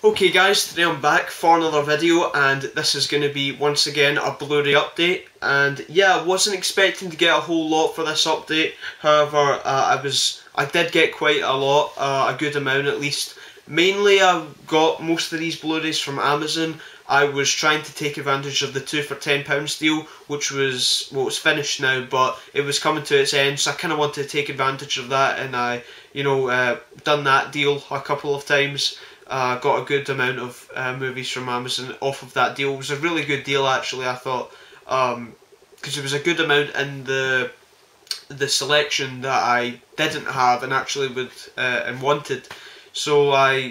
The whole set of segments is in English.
Okay guys, today I'm back for another video, and this is going to be once again a Blu Ray update. And yeah, I wasn't expecting to get a whole lot for this update. However, I did get quite a lot, a good amount at least. Mainly I got most of these Blu-rays from Amazon. I was trying to take advantage of the 2 for £10 deal, which was, well, it's finished now, but it was coming to its end, so I kind of wanted to take advantage of that, and I, done that deal a couple of times. Got a good amount of movies from Amazon off of that deal. It was a really good deal actually, I thought, because it was a good amount in the selection that I didn't have and actually would and wanted. So I,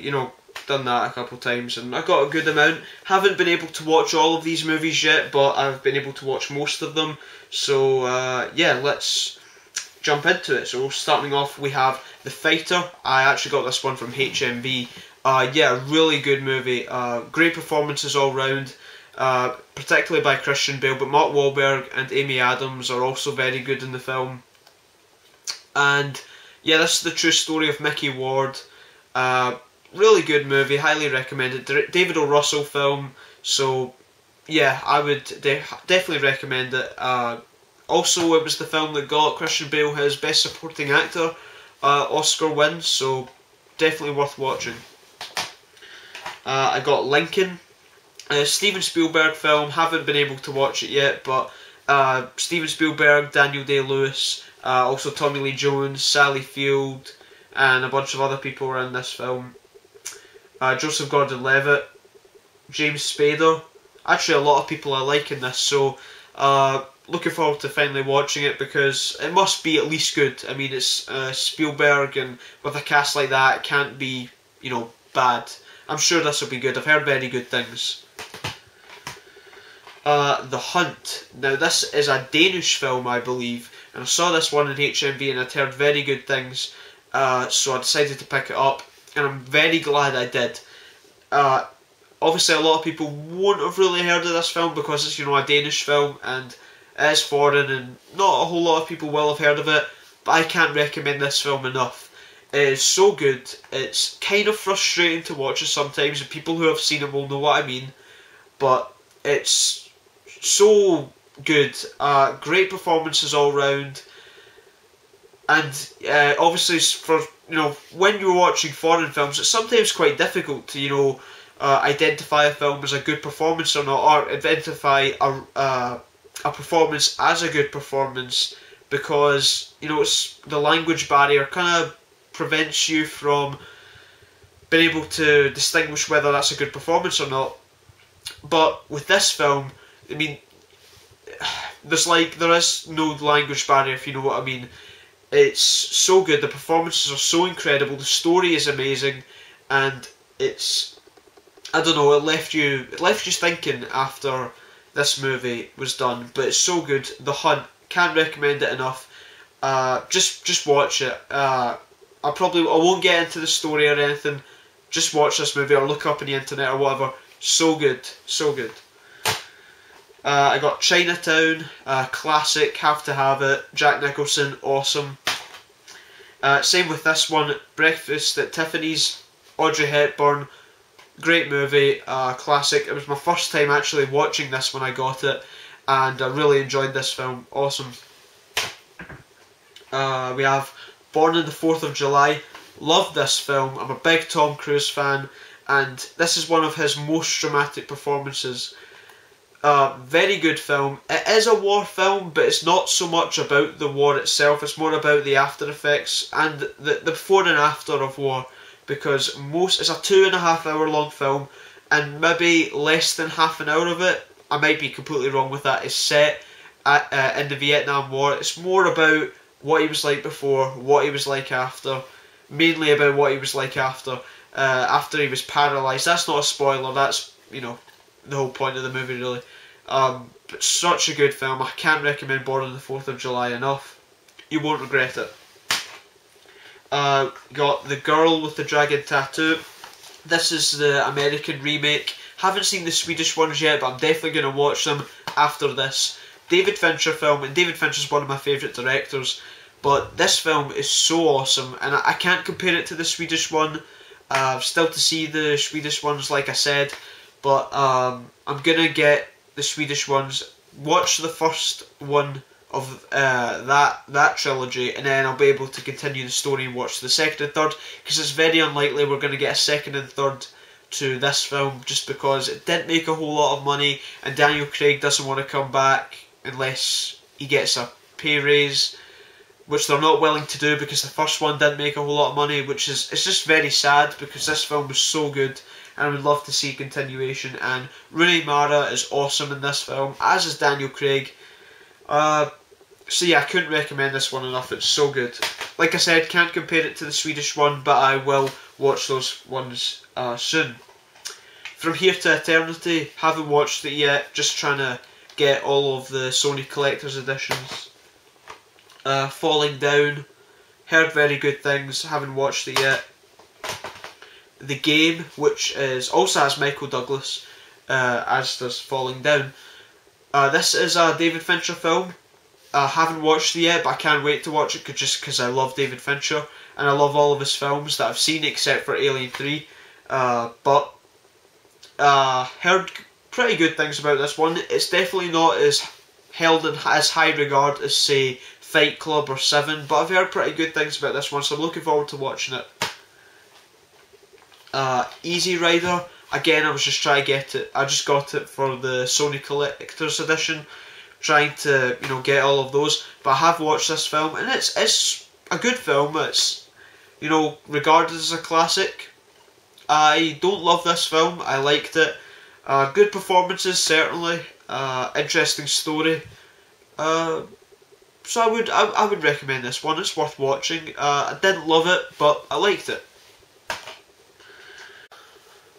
done that a couple of times and I got a good amount. Haven't been able to watch all of these movies yet, but I've been able to watch most of them. So yeah, let's jump into it. So starting off, we have The Fighter. I actually got this one from HMV. Yeah, really good movie. Great performances all round, particularly by Christian Bale, but Mark Wahlberg and Amy Adams are also very good in the film. And yeah, this is the true story of Mickey Ward. Really good movie, highly recommended. David O. Russell film, so yeah, I would definitely recommend it. Also, it was the film that got Christian Bale his Best Supporting Actor Oscar win, so definitely worth watching. I got Lincoln, Steven Spielberg film. Haven't been able to watch it yet, but Steven Spielberg, Daniel Day-Lewis, also Tommy Lee Jones, Sally Field, and a bunch of other people were in this film. Joseph Gordon-Levitt, James Spader. Actually, a lot of people are liking this, so looking forward to finally watching it, because it must be at least good. I mean, it's Spielberg, and with a cast like that, it can't be, bad. I'm sure this will be good. I've heard very good things. The Hunt. Now, this is a Danish film, I believe, and I saw this one in HMV and I'd heard very good things, so I decided to pick it up, and I'm very glad I did. Obviously, a lot of people won't have really heard of this film because it's, a Danish film, and it is foreign, and not a whole lot of people will have heard of it, but I can't recommend this film enough. It is so good. It's kind of frustrating to watch it sometimes, and people who have seen it will know what I mean, but it's so good. Great performances all round, and obviously for when you're watching foreign films, it's sometimes quite difficult to identify a film as a good performance or not, or identify a performance as a good performance, because it's the language barrier kind of prevents you from being able to distinguish whether that's a good performance or not. But with this film, I mean, there is no language barrier, if you know what I mean. It's so good, the performances are so incredible, the story is amazing, and it's, I don't know, it left you thinking after this movie was done. But it's so good. The Hunt, can't recommend it enough. Just watch it. I won't get into the story or anything. Just watch this movie or look up on the internet or whatever. So good, so good. I got Chinatown, classic, have to have it. Jack Nicholson, awesome. Same with this one, Breakfast at Tiffany's, Audrey Hepburn, great movie, classic. It was my first time actually watching this when I got it, and I really enjoyed this film, awesome. We have Born on the 4th of July, love this film. I'm a big Tom Cruise fan, and this is one of his most dramatic performances. Very good film. It is a war film, but it's not so much about the war itself, it's more about the after effects and the before and after of war, because it's a 2.5 hour long film, and maybe less than half an hour of it, I might be completely wrong with that, is set in the Vietnam War. It's more about what he was like before, what he was like after, mainly about what he was like after he was paralysed. That's not a spoiler, that's, the whole point of the movie really. But such a good film. I can't recommend Born on the 4th of July enough. You won't regret it. Got The Girl with the Dragon Tattoo. This is the American remake. Haven't seen the Swedish ones yet, but I'm definitely going to watch them after this. David Fincher film, and David Fincher's one of my favourite directors, but this film is so awesome, and I can't compare it to the Swedish one. Still to see the Swedish ones, like I said, but I'm gonna get the Swedish ones, watch the first one of that trilogy, and then I'll be able to continue the story and watch the second and third, because it's very unlikely we're going to get a second and third to this film, just because it didn't make a whole lot of money, and Daniel Craig doesn't want to come back unless he gets a pay raise, which they're not willing to do because the first one didn't make a whole lot of money, which is, it's just very sad, because this film was so good and I would love to see a continuation. And Rooney Mara is awesome in this film, as is Daniel Craig. So yeah, I couldn't recommend this one enough, it's so good. Like I said, can't compare it to the Swedish one, but I will watch those ones soon. From Here to Eternity, haven't watched it yet, just trying to get all of the Sony Collector's Editions. Falling Down, heard very good things, haven't watched it yet. The Game, which also has Michael Douglas, as does Falling Down. This is a David Fincher film. I haven't watched it yet, but I can't wait to watch it just because I love David Fincher and I love all of his films that I've seen except for Alien 3. But heard pretty good things about this one. It's definitely not as held in as high regard as, say, Fight Club or Seven, but I've heard pretty good things about this one, so I'm looking forward to watching it. Easy Rider, again, I was just trying to get it. I just got it for the Sony Collector's Edition, trying to, you know, get all of those. But I have watched this film, and it's a good film. It's, you know, regarded as a classic. I don't love this film. I liked it. Good performances, certainly. Interesting story. So I would recommend this one. It's worth watching. I didn't love it, but I liked it.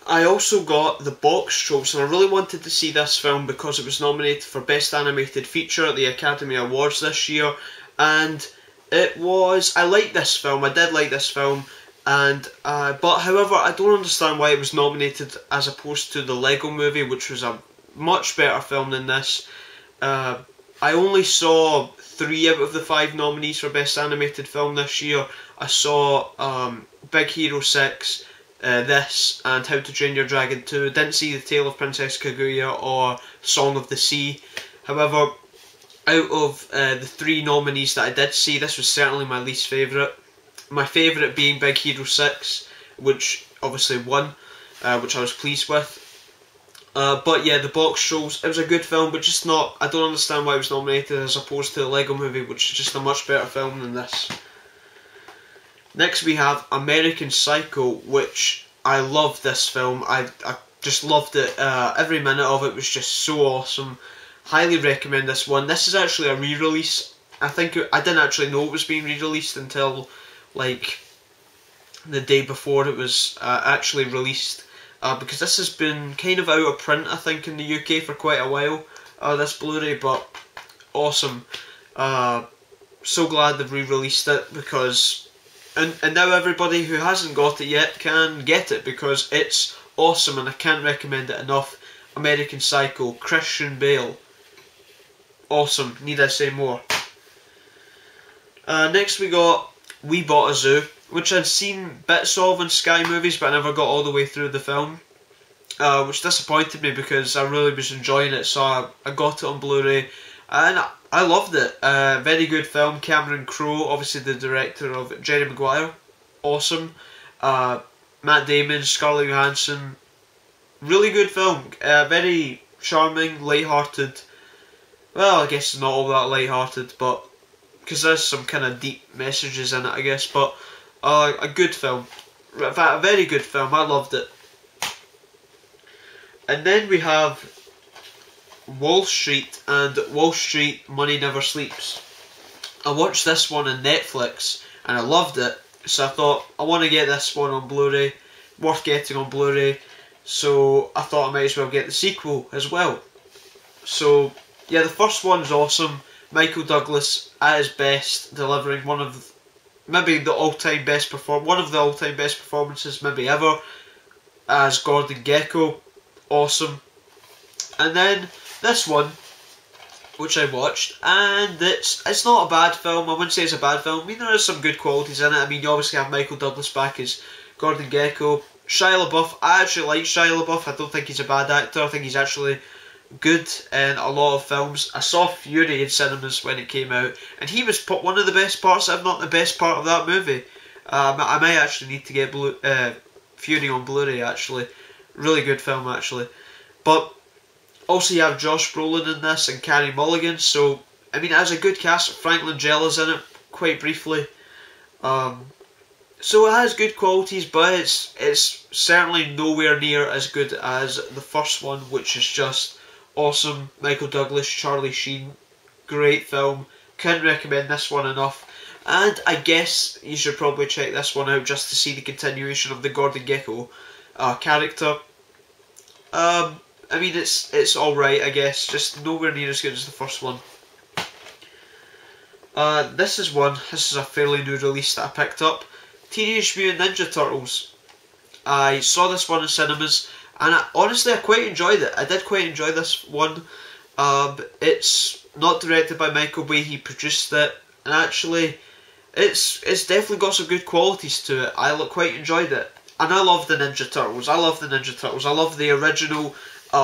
I also got The Box Tropes, and I really wanted to see this film because it was nominated for Best Animated Feature at the Academy Awards this year, and it was, I liked this film, I did like this film, and but however I don't understand why it was nominated as opposed to the Lego Movie, which was a much better film than this. I only saw 3 out of the 5 nominees for Best Animated Film this year. I saw Big Hero 6, this, and How to Train Your Dragon 2. Didn't see The Tale of Princess Kaguya or Song of the Sea. However, out of the 3 nominees that I did see, this was certainly my least favourite. My favourite being Big Hero 6, which obviously won, which I was pleased with. But yeah, The Box Shows, it was a good film, but just not, I don't understand why it was nominated as opposed to the Lego Movie, which is just a much better film than this. Next we have American Psycho, which I loved this film. I just loved it. Every minute of it was just so awesome. Highly recommend this one. This is actually a re-release. I didn't actually know it was being re-released until like the day before it was actually released. Because this has been kind of out of print, I think, in the UK for quite a while, this Blu Ray, but awesome. So glad they've re-released it, because and now everybody who hasn't got it yet can get it, because it's awesome and I can't recommend it enough. American Psycho, Christian Bale, awesome, need I say more. Next we got We Bought a Zoo, which I'd seen bits of in Sky Movies, but I never got all the way through the film, which disappointed me because I really was enjoying it, so I got it on Blu-ray, and I loved it. Very good film. Cameron Crowe, obviously the director of Jerry Maguire, awesome. Matt Damon, Scarlett Johansson, really good film. Very charming, light-hearted. Well, I guess it's not all that light-hearted, but because there's some kind of deep messages in it, I guess, but a good film. In fact, a very good film. I loved it. And then we have Wall Street and Wall Street Money Never Sleeps. I watched this one on Netflix and I loved it, so I thought I want to get this one on Blu-ray, worth getting on Blu-ray, so I thought I might as well get the sequel as well. So yeah, the first one's awesome. Michael Douglas at his best, delivering one of maybe the all-time best one of the all-time best performances maybe ever as Gordon Gekko, awesome. And then this one, which I watched, and it's not a bad film. I wouldn't say it's a bad film. I mean, there is some good qualities in it. I mean, you obviously have Michael Douglas back as Gordon Gekko, Shia LaBeouf. I actually like Shia LaBeouf. I don't think he's a bad actor. I think he's actually good in a lot of films. I saw Fury in cinemas when it came out, and he was one of the best parts, if not the best part of that movie. I might actually need to get Fury on Blu Ray, actually. Really good film, actually. But also you have Josh Brolin in this and Carey Mulligan, so I mean, it has a good cast. Frank Langella's in it, quite briefly. So it has good qualities, but it's certainly nowhere near as good as the first one, which is just awesome. Michael Douglas, Charlie Sheen, great film. Couldn't recommend this one enough. And I guess you should probably check this one out just to see the continuation of the Gordon Gekko character. I mean, it's alright, I guess, just nowhere near as good as the first one. This is a fairly new release that I picked up. Teenage Mutant Ninja Turtles. I saw this one in cinemas, and honestly I quite enjoyed it. I did quite enjoy this one. It's not directed by Michael Bay, he produced it, and actually it's definitely got some good qualities to it. I quite enjoyed it. And I love the Ninja Turtles. I love the original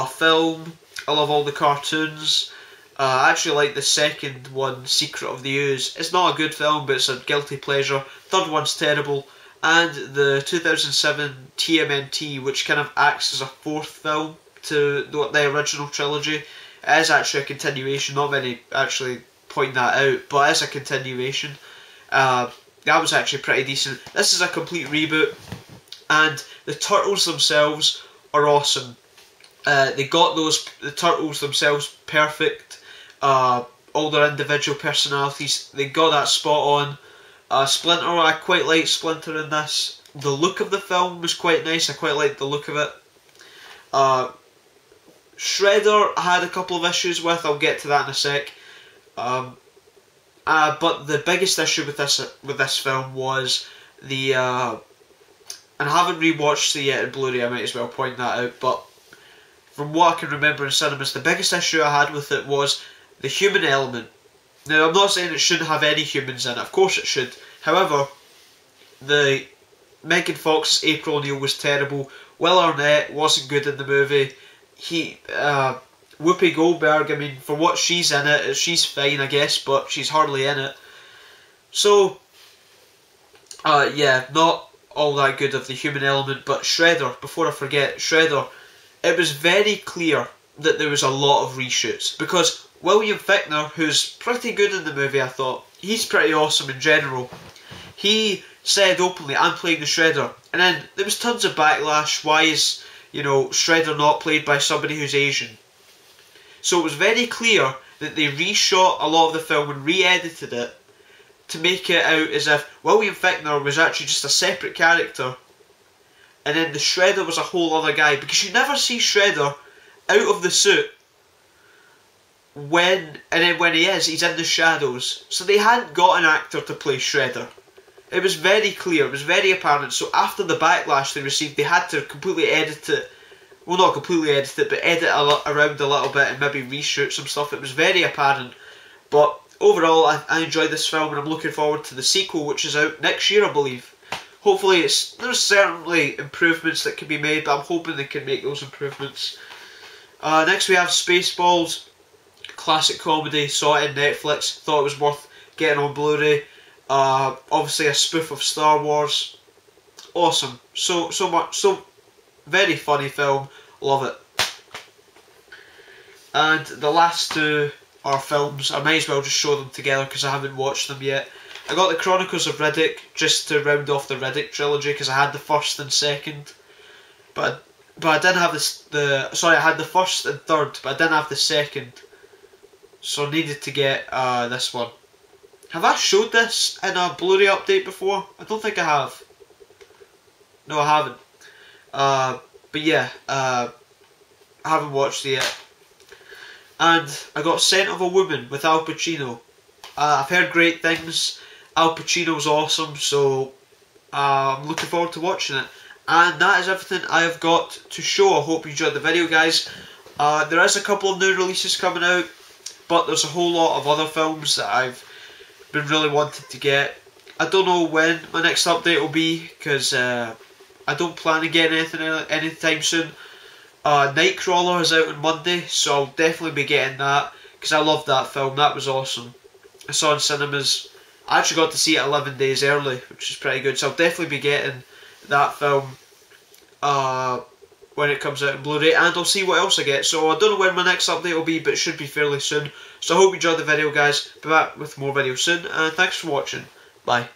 film. I love all the cartoons. I actually like the second one, Secret of the Ooze. It's not a good film, but it's a guilty pleasure. Third one's terrible. And the 2007 TMNT, which kind of acts as a fourth film to the original trilogy. It is actually a continuation. Not many actually point that out, but it's a continuation. That was actually pretty decent. This is a complete reboot. And the Turtles themselves are awesome. They got the Turtles themselves perfect. All their individual personalities, they got that spot on. Splinter, I quite like Splinter in this. The look of the film was quite nice. I quite liked the look of it. Shredder I had a couple of issues with. I'll get to that in a sec. But the biggest issue with this film was the and I haven't rewatched it yet in Blu Ray. I might as well point that out. But from what I can remember in cinemas, the biggest issue I had with it was the human element. Now, I'm not saying it shouldn't have any humans in it. Of course it should. However, the Megan Fox's April O'Neil was terrible. Will Arnett wasn't good in the movie. Whoopi Goldberg, I mean, for what she's in it, she's fine, I guess, but she's hardly in it. So, yeah, not all that good of the human element. But Shredder, before I forget, Shredder, it was very clear that there was a lot of reshoots, because William Fichtner, who's pretty good in the movie, I thought, he's pretty awesome in general. He said openly, I'm playing the Shredder, and then there was tons of backlash. Why is, Shredder not played by somebody who's Asian? So it was very clear that they reshot a lot of the film and re-edited it to make it out as if William Fichtner was actually just a separate character, and then the Shredder was a whole other guy, because you never see Shredder out of the suit when he is, he's in the shadows. So they hadn't got an actor to play Shredder. It was very clear, it was very apparent. So after the backlash they received, they had to completely edit it. Well, not completely edit it, but edit around a little bit and maybe reshoot some stuff. It was very apparent. But overall, I enjoyed this film, and I'm looking forward to the sequel, which is out next year, I believe. Hopefully, there's certainly improvements that can be made, but I'm hoping they can make those improvements. Next we have Spaceballs. Classic comedy, saw it in Netflix, thought it was worth getting on Blu Ray. Obviously a spoof of Star Wars. Awesome. So very funny film. Love it. And the last two are films. I might as well just show them together because I haven't watched them yet. I got the Chronicles of Riddick just to round off the Riddick trilogy, because I had the first and second. But I didn't have I had the first and third, but I didn't have the second. So I needed to get this one. Have I showed this in a Blu Ray update before? I don't think I have. No, I haven't. But yeah, I haven't watched it yet. And I got Scent of a Woman with Al Pacino. I've heard great things. Al Pacino's awesome, so I'm looking forward to watching it. And that is everything I have got to show. I hope you enjoyed the video, guys. There is a couple of new releases coming out, but there's a whole lot of other films that I've been really wanting to get. I don't know when my next update will be, because I don't plan to get anything anytime soon. Nightcrawler is out on Monday, so I'll definitely be getting that, because I loved that film. That was awesome. I saw it in cinemas. I actually got to see it 11 days early, which is pretty good, so I'll definitely be getting that film when it comes out in Blu Ray, and I'll see what else I get. So I don't know when my next update will be, but it should be fairly soon. So I hope you enjoyed the video, guys. Be back with more videos soon, and thanks for watching. Bye.